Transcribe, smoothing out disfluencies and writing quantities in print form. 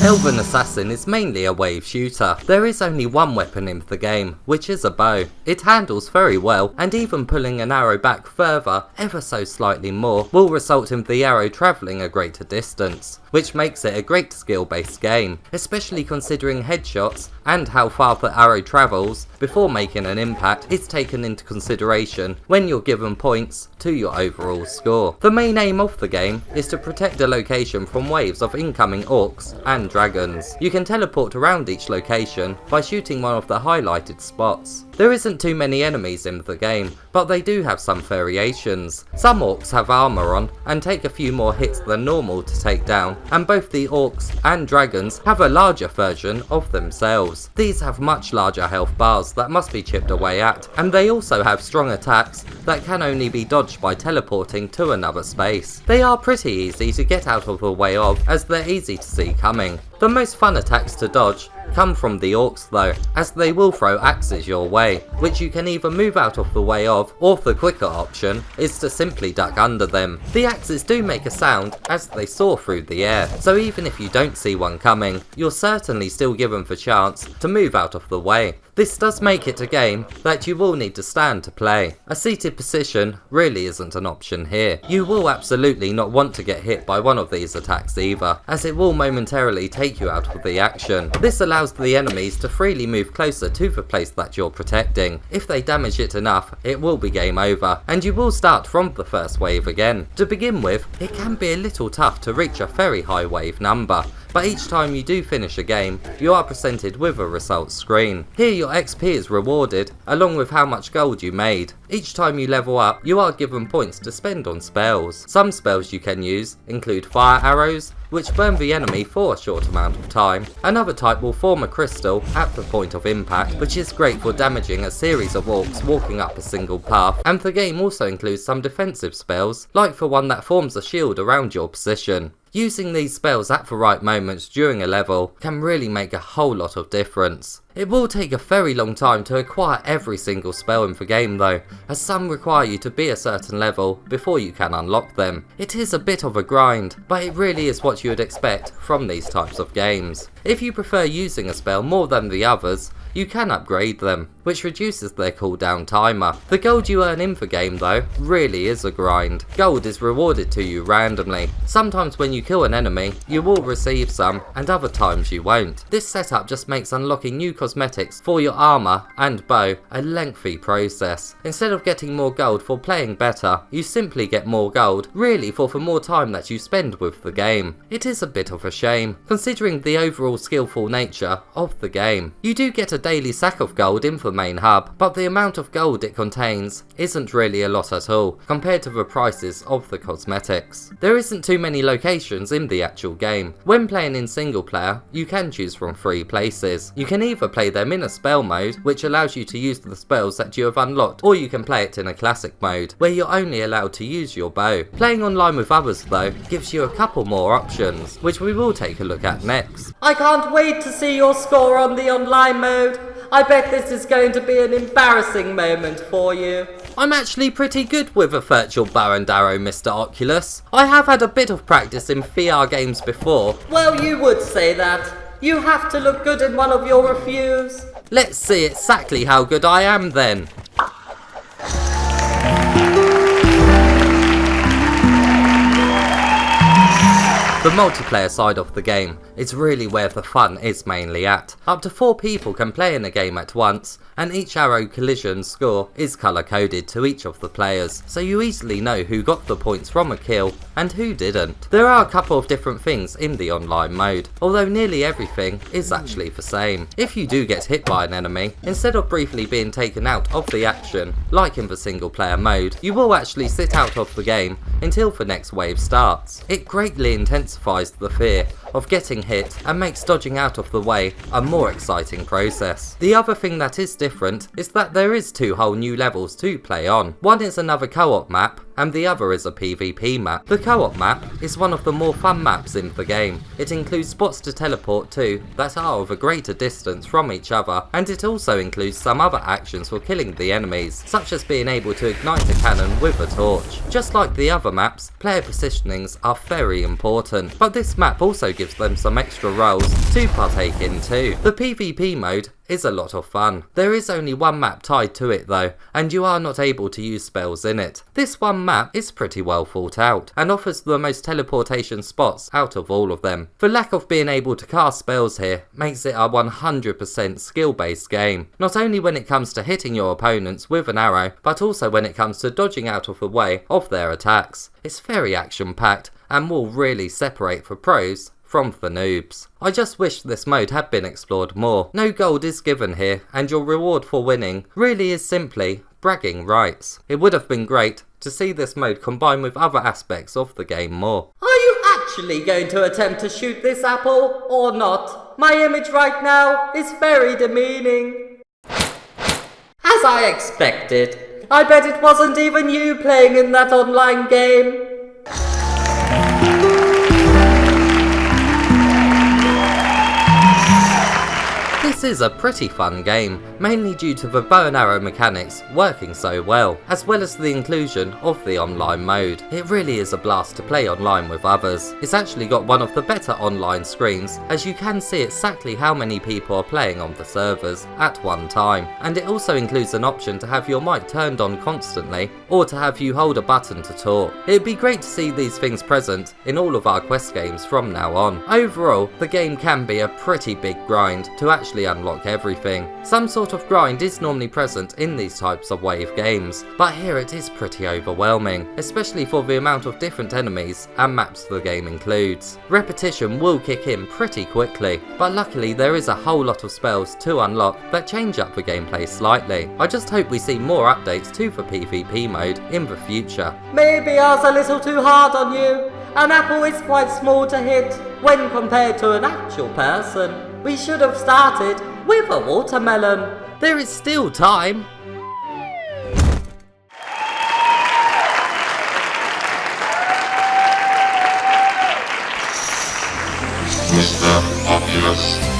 Elven Assassin is mainly a wave shooter. There is only one weapon in the game, which is a bow. It handles very well, and even pulling an arrow back further, ever so slightly more, will result in the arrow travelling a greater distance, which makes it a great skill based game, especially considering headshots and how far the arrow travels before making an impact is taken into consideration when you're given points to your overall score. The main aim of the game is to protect a location from waves of incoming orcs and dragons. You can teleport around each location by shooting one of the highlighted spots. There isn't too many enemies in the game, but they do have some variations. Some orcs have armour on and take a few more hits than normal to take down, and both the orcs and dragons have a larger version of themselves. These have much larger health bars that must be chipped away at, and they also have strong attacks that can only be dodged by teleporting to another space. They are pretty easy to get out of the way of, as they're easy to see coming. The most fun attacks to dodge come from the orcs though, as they will throw axes your way, which you can either move out of the way of, or the quicker option is to simply duck under them. The axes do make a sound as they soar through the air, so even if you don't see one coming, you're certainly still given the chance to move out of the way. This does make it a game that you will need to stand to play. A seated position really isn't an option here. You will absolutely not want to get hit by one of these attacks either, as it will momentarily take you out of the action. This allows the enemies to freely move closer to the place that you're protecting. If they damage it enough, it will be game over, and you will start from the first wave again. To begin with, it can be a little tough to reach a very high wave number, but each time you do finish a game, you are presented with a results screen. Here your XP is rewarded, along with how much gold you made. Each time you level up, you are given points to spend on spells. Some spells you can use include fire arrows, which burn the enemy for a short amount of time. Another type will form a crystal at the point of impact, which is great for damaging a series of orcs walking up a single path. And the game also includes some defensive spells, like the one that forms a shield around your position. Using these spells at the right moments during a level can really make a whole lot of difference. It will take a very long time to acquire every single spell in the game though, as some require you to be a certain level before you can unlock them. It is a bit of a grind, but it really is what you would expect from these types of games. If you prefer using a spell more than the others, you can upgrade them, which reduces their cooldown timer. The gold you earn in the game though really is a grind. Gold is rewarded to you randomly. Sometimes when you kill an enemy, you will receive some, and other times you won't. This setup just makes unlocking new cosmetics for your armour and bow a lengthy process. Instead of getting more gold for playing better, you simply get more gold, really for the more time that you spend with the game. It is a bit of a shame, considering the overall skillful nature of the game. You do get a daily sack of gold in the main hub, but the amount of gold it contains isn't really a lot at all compared to the prices of the cosmetics. There isn't too many locations in the actual game. When playing in single player, you can choose from 3 places. You can either play them in a spell mode, which allows you to use the spells that you have unlocked, or you can play it in a classic mode, where you're only allowed to use your bow. Playing online with others though gives you a couple more options, which we will take a look at next. I can't wait to see your score on the online mode. I bet this is going to be an embarrassing moment for you. I'm actually pretty good with a virtual bow and arrow, Mr Oculus. I have had a bit of practice in VR games before. Well, you would say that. You have to look good in one of your reviews. Let's see exactly how good I am then. The multiplayer side of the game is really where the fun is mainly at. Up to 4 people can play in a game at once, and each arrow collision score is colour coded to each of the players, so you easily know who got the points from a kill and who didn't. There are a couple of different things in the online mode, although nearly everything is actually the same. If you do get hit by an enemy, instead of briefly being taken out of the action, like in the single player mode, you will actually sit out of the game until the next wave starts. It greatly intensifies the fear of getting hit and makes dodging out of the way a more exciting process. The other thing that is different is that there is 2 whole new levels to play on. One is another co-op map, and the other is a PvP map. The co-op map is one of the more fun maps in the game. It includes spots to teleport to that are of a greater distance from each other, and it also includes some other actions for killing the enemies, such as being able to ignite a cannon with a torch. Just like the other maps, player positionings are very important, but this map also gives them some extra roles to partake in too. The PvP mode is a lot of fun. There is only one map tied to it though, and you are not able to use spells in it. This one map is pretty well thought out, and offers the most teleportation spots out of all of them. The lack of being able to cast spells here makes it a 100% skill based game, not only when it comes to hitting your opponents with an arrow, but also when it comes to dodging out of the way of their attacks. It's very action packed, and will really separate the pros from the noobs. I just wish this mode had been explored more. No gold is given here, and your reward for winning really is simply bragging rights. It would have been great to see this mode combined with other aspects of the game more. Are you actually going to attempt to shoot this apple or not? My image right now is very demeaning. As I expected, I bet it wasn't even you playing in that online game. This is a pretty fun game, mainly due to the bow and arrow mechanics working so well, as well as the inclusion of the online mode. It really is a blast to play online with others. It's actually got one of the better online screens, as you can see exactly how many people are playing on the servers at one time, and it also includes an option to have your mic turned on constantly, or to have you hold a button to talk. It'd be great to see these things present in all of our quest games from now on. Overall, the game can be a pretty big grind to actually unlock everything. Some sort of grind is normally present in these types of wave games, but here it is pretty overwhelming, especially for the amount of different enemies and maps the game includes. Repetition will kick in pretty quickly, but luckily there is a whole lot of spells to unlock that change up the gameplay slightly. I just hope we see more updates to the PvP mode in the future. Maybe I was a little too hard on you. An apple is quite small to hit when compared to an actual person. We should have started with a watermelon. There is still time. Mr. Oculus.